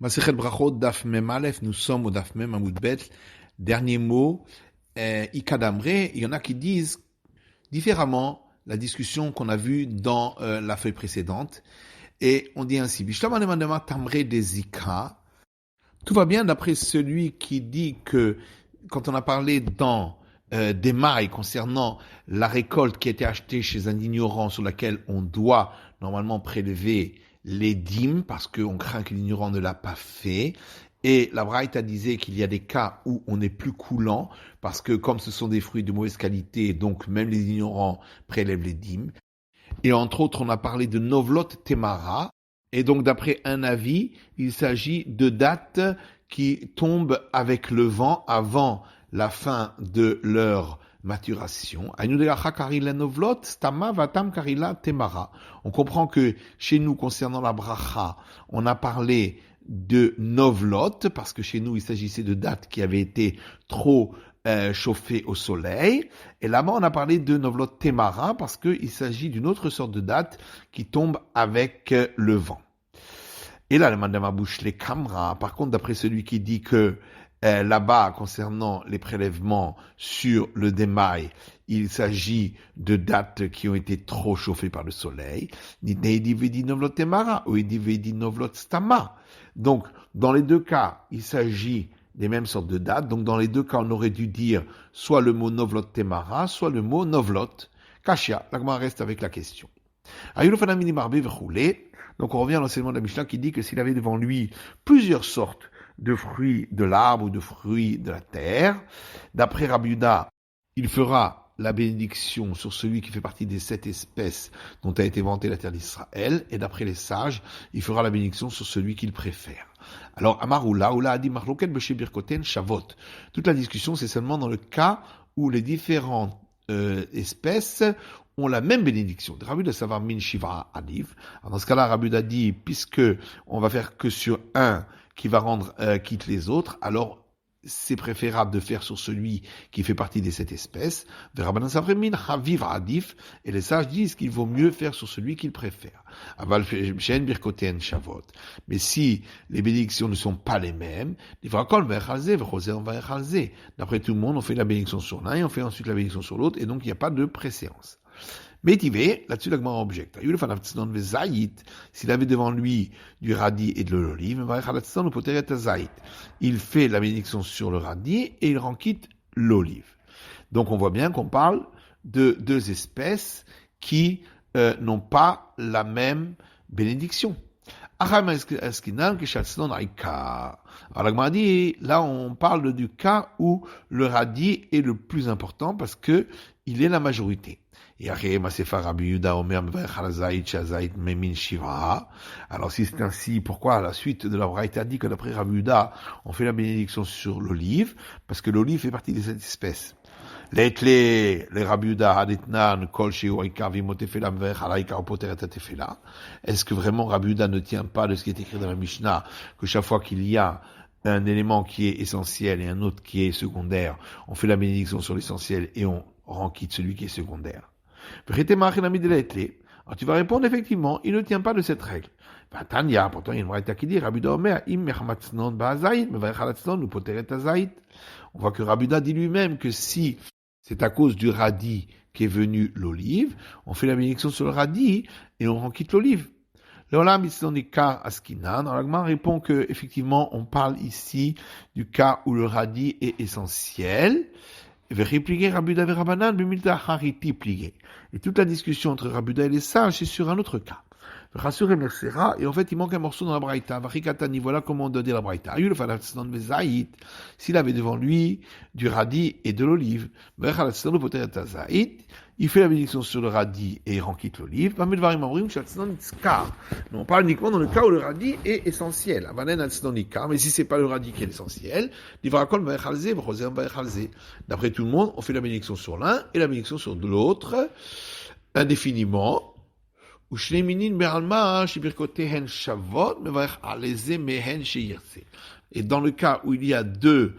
Masechet Brachot, Daf Mem Aleph, nous sommes au Daf Mem Amoud Bet. Dernier mot, Ikadamre. Il y en a qui disent différemment la discussion qu'on a vue dans la feuille précédente. Et on dit ainsi, Bishlam Tamre des Zika. Tout va bien d'après celui qui dit que quand on a parlé dans des mailles concernant la récolte qui a été achetée chez un ignorant sur laquelle on doit normalement prélever les dîmes parce qu'on craint que l'ignorant ne l'a pas fait. Et la Braïta disait qu'il y a des cas où on est plus coulant parce que comme ce sont des fruits de mauvaise qualité, donc même les ignorants prélèvent les dîmes. Et entre autres, on a parlé de Novlot Temara. Et donc d'après un avis, il s'agit de dates qui tombent avec le vent avant la fin de leur maturation. On comprend que chez nous, concernant la bracha, on a parlé de novlot, parce que chez nous, il s'agissait de dates qui avaient été trop chauffées au soleil. Et là-bas, on a parlé de novlot temara, parce qu'il s'agit d'une autre sorte de date qui tombe avec le vent. Et là, le mandama bouche les camras. Par contre, d'après celui qui dit que là-bas, concernant les prélèvements sur le démail, il s'agit de dates qui ont été trop chauffées par le soleil. Donc, dans les deux cas, il s'agit des mêmes sortes de dates. Donc, dans les deux cas, on aurait dû dire soit le mot novlot temara, soit le mot novlot kashia. L'agma reste avec la question. Donc, on revient à l'enseignement de la Mishnah qui dit que s'il avait devant lui plusieurs sortes de fruits de l'arbre ou de fruits de la terre, d'après Rabbi Yehuda, il fera la bénédiction sur celui qui fait partie des 7 espèces dont a été vantée la terre d'Israël, et d'après les sages, il fera la bénédiction sur celui qu'il préfère. Alors, Amar Oula a dit Marloket B'Sheh Birkoten Shavot. Toute la discussion, c'est seulement dans le cas où les différentes espèces ont la même bénédiction. Rabbi Yehuda Savar Min Shiva Adif. Dans ce cas-là, Rabbi Yehuda dit, puisque on va faire que sur un qui va rendre quitte les autres, alors c'est préférable de faire sur celui qui fait partie de cette espèce. Et les sages disent qu'il vaut mieux faire sur celui qu'ils préfèrent. Mais si les bénédictions ne sont pas les mêmes, d'après tout le monde, on fait la bénédiction sur l'un et on fait ensuite la bénédiction sur l'autre, et donc il n'y a pas de préséance. Mais là-dessus, la Gemara objecte. S'il avait devant lui du radis et de l'olive, il fait la bénédiction sur le radis et il rend quitte l'olive. Donc on voit bien qu'on parle de deux espèces qui n'ont pas la même bénédiction. Alors la Gemara dit, là on parle du cas où le radis est le plus important parce que il est la majorité. Alors si c'est ainsi, pourquoi à la suite de la Braïta dit que d'après Rabbi Yehuda, on fait la bénédiction sur l'olive, parce que l'olive fait partie de cette espèce. Les Rabbi Yehuda haditnan kol sheu ikar vimotefela mveich ala ikar poteret atefela. Est-ce que vraiment Rabbi Yehuda ne tient pas de ce qui est écrit dans la Mishnah, que chaque fois qu'il y a un élément qui est essentiel et un autre qui est secondaire, on fait la bénédiction sur l'essentiel et on rend quitte celui qui est secondaire? Alors tu vas répondre effectivement, il ne tient pas de cette règle. Pourtant il y a une braïta qui dit Rabbi Yehuda omer im mechamatznon ba'azayit mevayich alatznon ou poteret azayit. On voit que Rabbi Yehuda dit lui-même que si c'est à cause du radis qu'est venue l'olive, on fait la bénédiction sur le radis et on rend quitte l'olive. L'Olam Itzlonikar Askinan, l'Agma répond que effectivement on parle ici du cas où le radis est essentiel. Et toute la discussion entre Rabbi Yehuda et les sages, c'est sur un autre cas. Et en fait, il manque un morceau dans la Braïta. Voilà comment on doit dire la Braïta. S'il avait devant lui du radis et de l'olive, il fait la bénédiction sur le radis et il rend quitte l'olive. Mais on parle uniquement dans le cas où le radis est essentiel. Mais si c'est pas le radis qui est essentiel, d'après tout le monde, on fait la bénédiction sur l'un et la bénédiction sur l'autre, indéfiniment. Et dans le cas où il y a deux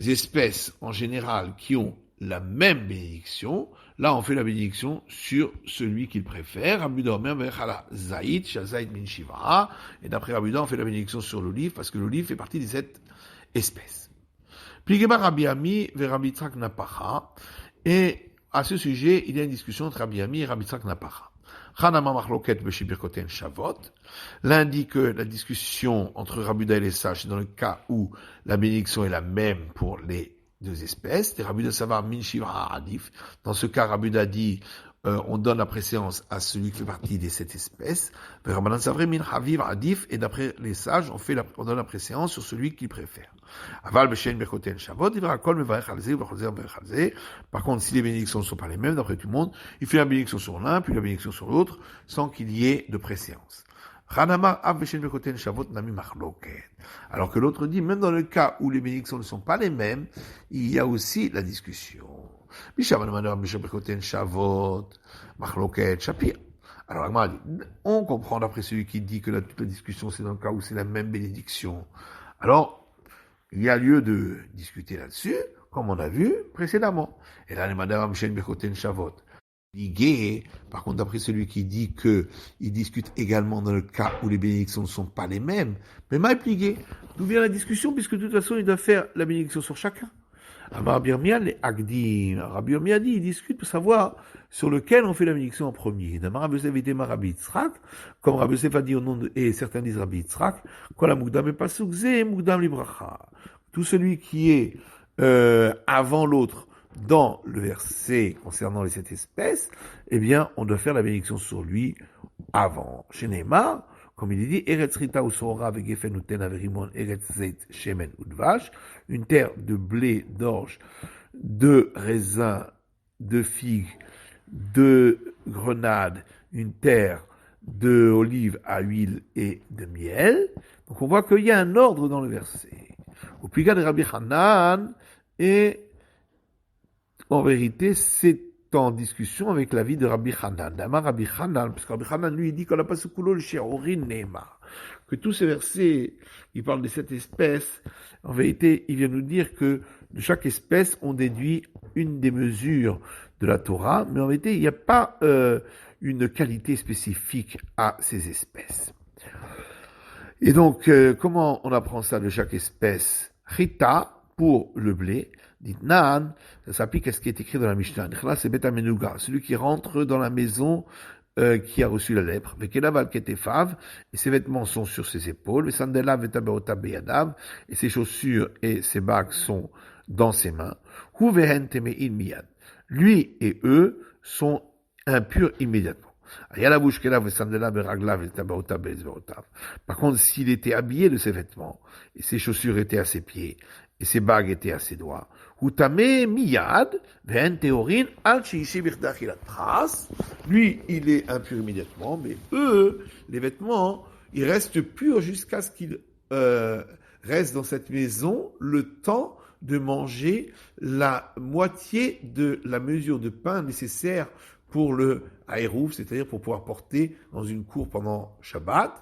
espèces en général qui ont la même bénédiction, là on fait la bénédiction sur celui qu'il préfère. Rabbi Yehuda Omer vechala zaït, shazaït min shiva. Et d'après Rabbi Yehuda, on fait la bénédiction sur l'olive parce que l'olive fait partie des 7 espèces. Pligema Rabbi Ami ve Rabbi Yitzhak Napacha. Et à ce sujet, il y a une discussion entre Rabbi Ami et Rabbi Yitzhak Napacha. Chanama machloket b'shibirkoten shavot. L'un dit que la discussion entre Rabbi Yehuda et les sages, c'est dans le cas où la bénédiction est la même pour les 2 espèces. Rabbi Yehuda savar min shiva adif. Dans ce cas, Rabbi Yehuda dit on donne la préséance à celui qui fait partie des 7 espèces. Rabbanan savre min haviv adif. Et d'après les sages, on donne la préséance sur celui qu'il préfère. Aval b'shen birkoten shavot. Il va kol mevarech al zeh ou mevarech al zeh. Par contre, si les bénédictions ne sont pas les mêmes, d'après tout le monde, il fait la bénédiction sur l'un, puis la bénédiction sur l'autre, sans qu'il y ait de préséance. Alors que l'autre dit, même dans le cas où les bénédictions ne sont pas les mêmes, il y a aussi la discussion. Alors, on comprend d'après celui qui dit que toute la discussion, c'est dans le cas où c'est la même bénédiction. Alors, il y a lieu de discuter là-dessus, comme on a vu précédemment. Et là, les madame Shen Bekoten Shavot. Par contre, d'après celui qui dit que il discute également dans le cas où les bénédictions ne sont pas les mêmes, mais mal plié. D'où vient la discussion, puisque de toute façon, il doit faire la bénédiction sur chacun. Rabbi Yirmiyah, les Agdim. Rabbi Yirmiyah dit, il discute pour savoir sur lequel on fait la bénédiction en premier. D'abord, Rabbi Yosef était Rabbi Yitzhak, comme Rabbi Yosef a dit au nom de, et certains disent Rabbi Yitzhak, Kol ha-mukdam epasuk zeh, mukdam libracha. Tout celui qui est avant l'autre dans le verset concernant les 7 espèces, eh bien, on doit faire la bénédiction sur lui avant. Chez Neymar, comme il est dit, Eretz Rita ou Sora vegefen uten averimon Eretz Zeit shemen udvash, une terre de blé, d'orge, de raisin, de figues, de grenades, une terre de olive à huile et de miel. Donc on voit qu'il y a un ordre dans le verset. Au Pliga de Rabbi Hanan, et en vérité, c'est en discussion avec l'avis de Rabbi Hanan. D'abord Rabbi Hanan, parce que Rabbi Hanan, lui, il dit qu'on n'a pas ce coulo le shi'orin ne'emar. Que tous ces versets, il parle de cette espèce. En vérité, il vient nous dire que de chaque espèce, on déduit une des mesures de la Torah, mais en vérité, il n'y a pas une qualité spécifique à ces espèces. Et donc, comment on apprend ça de chaque espèce? Chita, pour le blé, dit Nan, ça s'applique à ce qui est écrit dans la Mishnah. Là, c'est Beta Menuga, celui qui rentre dans la maison qui a reçu la lèpre. Vekelav ketefav, et ses vêtements sont sur ses épaules. Sandelav vetabeota beyadav, et ses chaussures et ses bagues sont dans ses mains. Hu vehen temein miyad. Lui et eux sont impurs immédiatement. Par contre, s'il était habillé de ses vêtements, et ses chaussures étaient à ses pieds, et ses bagues étaient à ses doigts, lui, il est impur immédiatement, mais eux, les vêtements, ils restent purs jusqu'à ce qu'ils restent dans cette maison le temps de manger la moitié de la mesure de pain nécessaire pour le haïrouf, c'est-à-dire pour pouvoir porter dans une cour pendant Shabbat,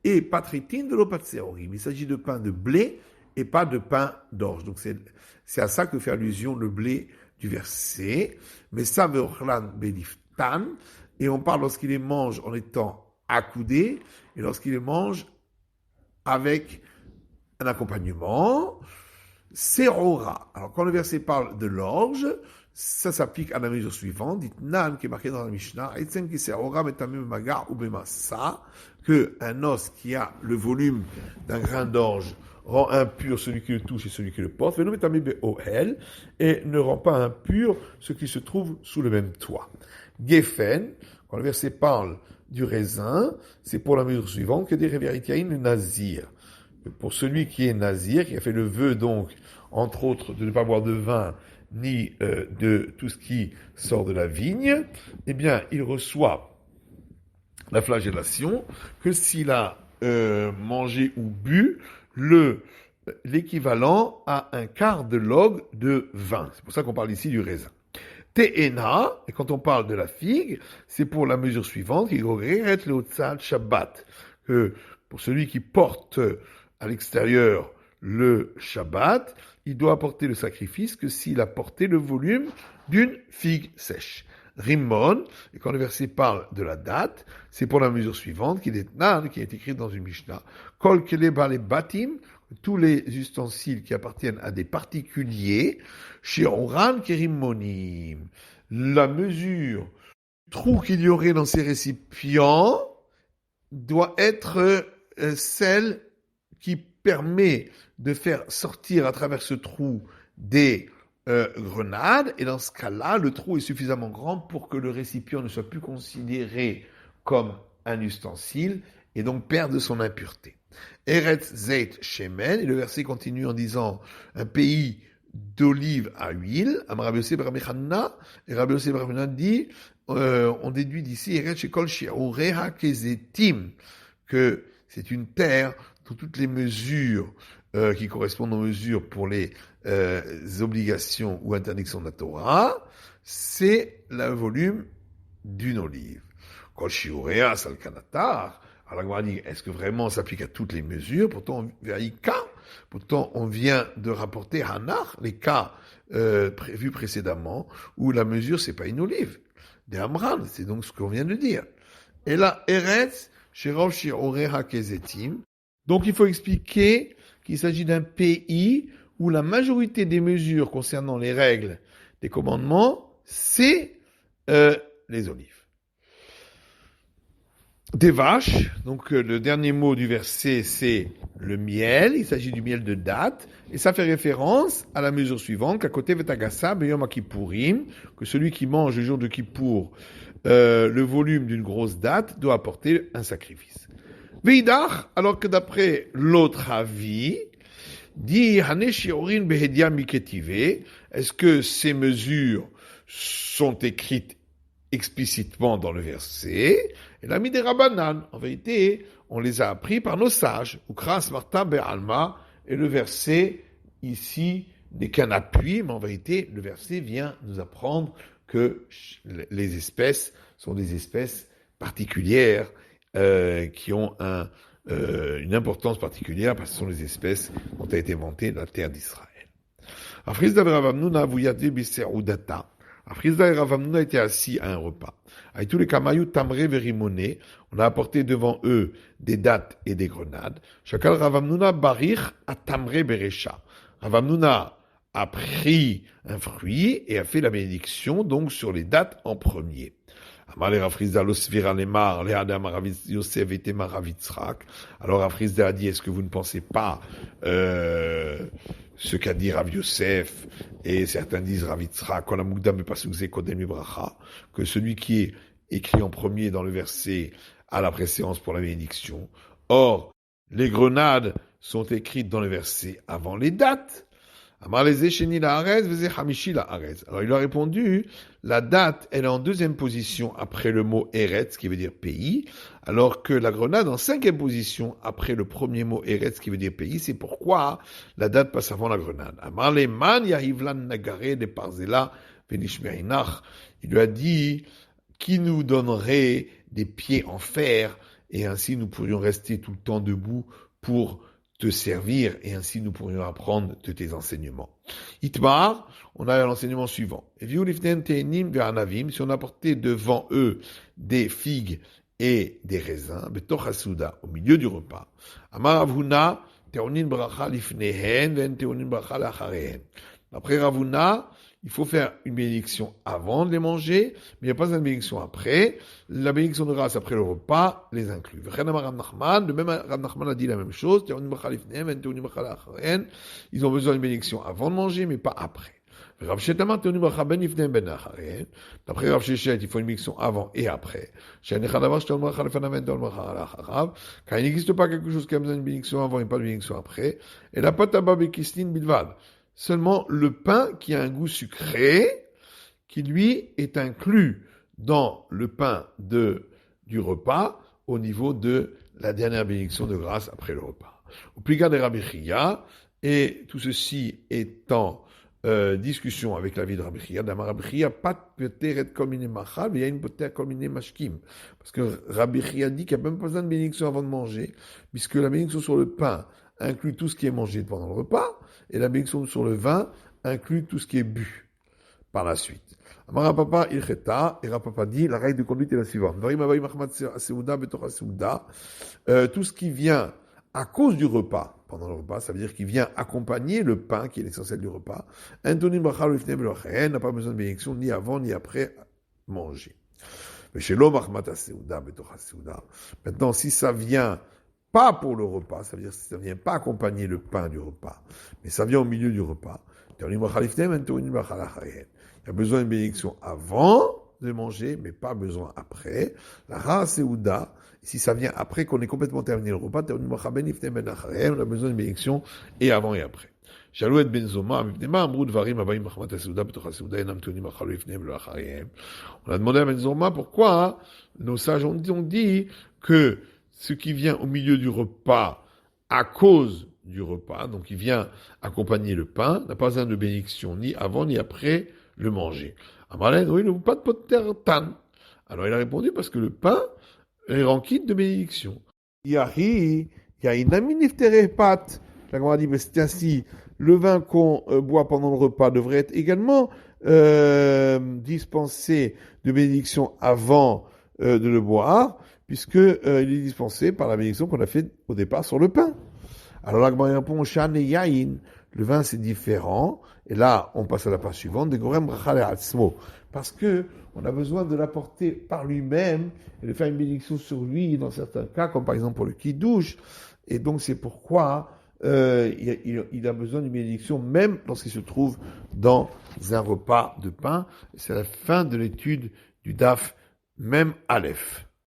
et patritin de l'opatseorim. Il s'agit de pain de blé et pas de pain d'orge. Donc c'est à ça que fait allusion le blé du verset. Mais ça veut beliftan, et on parle lorsqu'il les mange en étant accoudé, et lorsqu'il les mange avec un accompagnement. Serora. Alors quand le verset parle de l'orge, ça s'applique à la mesure suivante. Dites Nan, qui est marqué dans la Mishnah, Etzem ki serora metamim magar ou bemassa, que un os qui a le volume d'un grain d'orge rend impur celui qui le touche et celui qui le porte, veno metamim be'ohel, et ne rend pas impur ce qui se trouve sous le même toit. Geffen, quand le verset parle du raisin, c'est pour la mesure suivante que des révéritiaïn le nazir. Pour celui qui est nazir, qui a fait le vœu donc, entre autres, de ne pas boire de vin, ni de tout ce qui sort de la vigne, eh bien, il reçoit la flagellation que s'il a mangé ou bu l'équivalent à un quart de log de vin. C'est pour ça qu'on parle ici du raisin. Te'ena, et quand on parle de la figue, c'est pour la mesure suivante, qui est le Shabbat, que pour celui qui porte à l'extérieur le Shabbat, il doit apporter le sacrifice que s'il a porté le volume d'une figue sèche. Rimmon, et quand le verset parle de la date, c'est pour la mesure suivante, qui est écrite dans une Mishnah. Kol keleba les batim, tous les ustensiles qui appartiennent à des particuliers, shi'oran kerimmonim. La mesure trou qu'il y aurait dans ces récipients doit être celle qui permet de faire sortir à travers ce trou des grenades, et dans ce cas-là, le trou est suffisamment grand pour que le récipient ne soit plus considéré comme un ustensile et donc perde son impureté. Eretz Zeit Shemen, et le verset continue en disant un pays d'olive à huile. Rabbi Yosef bar Mechana, et Rabbi Yosef bar Mechana dit, on déduit d'ici Eretz Shekol Shi'ureha Kezetim, que c'est une terre dont toutes les mesures qui correspondent aux mesures pour les obligations ou interdictions de la Torah, c'est le volume d'une olive. Kol Shi'ureha Salkanatar, alors la Gemara dit, est-ce que vraiment ça s'applique à toutes les mesures? Pourtant, on vient de rapporter Hanar, les cas prévus précédemment, où la mesure, c'est pas une olive. Des Amran, c'est donc ce qu'on vient de dire. Et là, Eretz, Shirov Shi'ureha Kezetim. Donc il faut expliquer qu'il s'agit d'un pays où la majorité des mesures concernant les règles des commandements, c'est les olives. Des vaches, donc le dernier mot du verset, c'est le miel, il s'agit du miel de date, et ça fait référence à la mesure suivante, qu'à côté Vetagasa, Beyom Kippourim, que celui qui mange le jour de Kippour le volume d'une grosse date doit apporter un sacrifice. Veidach, alors que d'après l'autre avis, dit Hane Shiorin Behedia Miketive, est-ce que ces mesures sont écrites explicitement dans le verset? Et l'ami des Rabbanan, en vérité, on les a appris par nos sages. Ukras Marta Be'alma, et le verset ici n'est qu'un appui, mais en vérité, le verset vient nous apprendre que les espèces sont des espèces particulières qui ont une importance particulière parce que ce sont les espèces dont a été inventée la terre d'Israël. Afrizda et Ravamnuna vuyade biserudata. Afrizda et Ravamnuna étaient assis à un repas. Avec tous les kamayou tamré verimone, on a apporté devant eux des dattes et des grenades. Chakal Ravamnuna barich a tamré beresha. Ravamnuna a pris un fruit et a fait la bénédiction donc sur les dattes en premier. Alors Afrizda a dit, est-ce que vous ne pensez pas ce qu'a dit Rav Yosef, et certains disent Rav Yitzhak, que celui qui est écrit en premier dans le verset a la préséance pour la bénédiction. Or, les grenades sont écrites dans le verset avant les dates. Alors il a répondu, la date, elle est en deuxième position après le mot Eretz, qui veut dire pays, alors que la grenade en cinquième position après le premier mot Eretz, qui veut dire pays. C'est pourquoi la date passe avant la grenade. Il lui a dit, qui nous donnerait des pieds en fer, et ainsi nous pourrions rester tout le temps debout pour te servir, et ainsi nous pourrions apprendre de tes enseignements. Itmar, on a l'enseignement suivant. Si on apportait devant eux des figues et des raisins, au milieu du repas. Après Ravuna, il faut faire une bénédiction avant de les manger, mais il n'y a pas une bénédiction après. La bénédiction de grâce après le repas les inclut. Le même Rav Nachman a dit la même chose. Ils ont besoin d'une bénédiction avant de manger, mais pas après. D'après Rav Shechet, il faut une bénédiction avant et après. Car il n'existe pas quelque chose qui a besoin d'une bénédiction avant et pas de bénédiction après. Et la pâte à babekistin bilvad. Seulement le pain qui a un goût sucré, qui lui est inclus dans le pain du repas au niveau de la dernière bénédiction de grâce après le repas. Au plus garde Rabbi Chia, et tout ceci est en discussion avec la vie de Rabbi Chia, Rabbi Chia, pas peut-être comme une machal, mais il y a une peut-être comme une mashkim. Parce que Rabbi Chia dit qu'il n'y a même pas besoin de bénédiction avant de manger, puisque la bénédiction sur le pain inclut tout ce qui est mangé pendant le repas, et la bénédiction sur le vin inclut tout ce qui est bu par la suite. Amara Papa ilcheta, et Rapapa dit, la règle de conduite est la suivante. Tout ce qui vient à cause du repas, pendant le repas, ça veut dire qu'il vient accompagner le pain, qui est l'essentiel du repas. N'a pas besoin de bénédiction ni avant ni après manger. Maintenant, si ça vient pas pour le repas, ça veut dire que ça vient pas accompagner le pain du repas, mais ça vient au milieu du repas. Il y a besoin d'une bénédiction avant de manger, mais pas besoin après. La Ra Seuda, si ça vient après qu'on ait complètement terminé le repas, on a besoin d'une bénédiction et avant et après. שאלו את בן זומא, מפני מה אמרו דברים הבאים מחמת הסעודה בתוך הסעודה אינם טעונים אכלו לפניהם ולא אחריהם. On a demandé à Ben Zoma pourquoi nos sages ont dit que ce qui vient au milieu du repas à cause du repas, donc il vient accompagner le pain, n'a pas besoin de bénédiction ni avant ni après le manger. Amalek, oui, pas de potter tan. Alors il a répondu parce que le pain est rempli de bénédiction. Yahi, yainami niftere pat. La Gemara dit, mais c'est ainsi, le vin qu'on boit pendant le repas devrait être également dispensé de bénédiction avant de le boire, puisque il est dispensé par la bénédiction qu'on a fait au départ sur le pain. Alors la Gemara répond, Shan et Yain, le vin c'est différent, et là on passe à la page suivante, de Gorem Brachale Atzmo, parce que on a besoin de l'apporter par lui-même et de faire une bénédiction sur lui dans certains cas, comme par exemple pour le Kiddush, et donc c'est pourquoi il a besoin d'une bénédiction même lorsqu'il se trouve dans un repas de pain. C'est la fin de l'étude du Daf Mem Aleph.